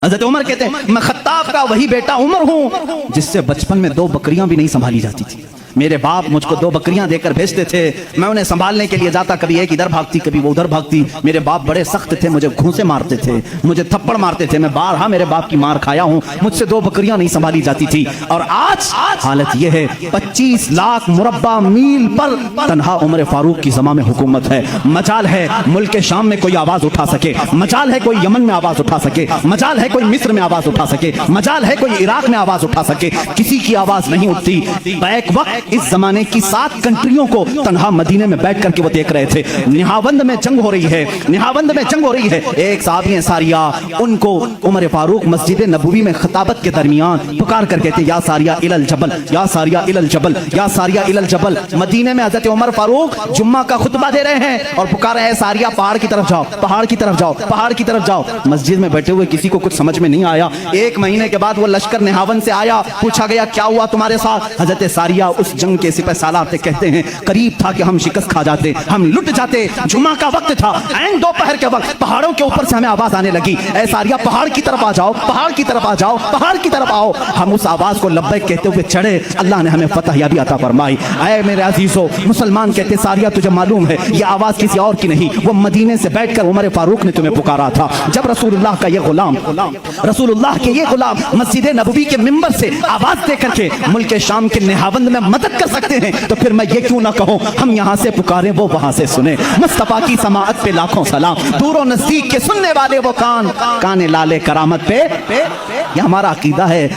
حضرت عمر کہتے ہیں میں خطاب کا وہی بیٹا عمر ہوں جس سے بچپن میں 2 بکریاں بھی نہیں سنبھالی جاتی تھی. میرے باپ مجھ کو 2 بکریاں دے کر بھیجتے تھے, میں انہیں سنبھالنے کے لیے جاتا, کبھی ایک ادھر بھاگتی کبھی وہ ادھر بھاگتی. میرے باپ بڑے سخت تھے, مجھے گھونسے مارتے تھے, مجھے تھپڑ مارتے تھے, میں بارہا میرے باپ کی مار کھایا ہوں, مجھ سے 2 بکریاں نہیں سنبھالی جاتی تھی. اور آج حالت یہ ہے 25 لاکھ مربع میل پر تنہا عمر فاروق کی زماں میں حکومت ہے. مجال ہے ملک شام میں کوئی آواز اٹھا سکے, مجال ہے کوئی یمن میں آواز اٹھا سکے, مجال ہے کوئی مصر میں آواز اٹھا سکے, مجال ہے کوئی عراق میں آواز اٹھا سکے. کسی کی آواز نہیں اٹھتی. بیک وقت اس زمانے کی 7 کنٹریوں کو تنہا مدینے میں بیٹھ کر کے وہ دیکھ رہے تھے. نہاوند میں جنگ ہو رہی ہے, نہاوند میں جنگ ہو رہی ہے. ایک صحابی ساریہ, ان کو عمر فاروق مسجد نبوی میں خطابت کے درمیان پکار کر کہتے یا ساریہ الی الجبل, یا ساریہ الی الجبل, یا ساریہ الی الجبل. مدینے میں حضرت عمر فاروق جمعہ کا خطبہ دے رہے ہیں اور پکار رہے ہیں ساریہ پہاڑ کی طرف جاؤ, پہاڑ کی طرف جاؤ, پہاڑ کی طرف جاؤ. مسجد میں بیٹھے ہوئے کسی کو کچھ سمجھ میں نہیں آیا. 1 مہینے کے بعد وہ لشکر نہاوند سے آیا, پوچھا گیا کیا ہوا تمہارے ساتھ. حضرت ساریہ اس جنگ کے سپہ سالار سے کہتے ہیں قریب تھا کہ ہم شکست کھا جاتے, ہم لٹ جاتے. جمعہ کا وقت تھا, عین دوپہر کے وقت پہاڑوں کے اوپر سے ہمیں آواز آنے لگی اے ساریہ پہاڑ کی طرف آ جاؤ, پہاڑ کی طرف آ جاؤ, پہاڑ کی طرف آؤ. ہم اس آواز کو لبیک کہتے ہوئے چڑھے, اللہ نے ہمیں فتح یابی عطا فرمائی. اے میرے عزیزو مسلمان کہتے ساریہ تجھے معلوم ہے یہ آواز کسی اور کی نہیں, وہ مدینے سے بیٹھ کر عمر فاروق نے تمہیں پکارا تھا. جب رسول اللہ کا یہ غلام, رسول اللہ کے یہ غلام مسجد نبوی کے منبر سے آواز دے کر کے ملک شام کے نہاوند میں مدد کر سکتے ہیں تو پھر میں یہ کیوں نہ کہوں ہم یہاں سے پکاریں وہ وہاں سے سنیں. مصطفیٰ کی سماعت پہ لاکھوں سلام, دور و نزدیک کے سننے والے وہ کان, کان لالے کرامت پہ. یہ ہمارا عقیدہ ہے.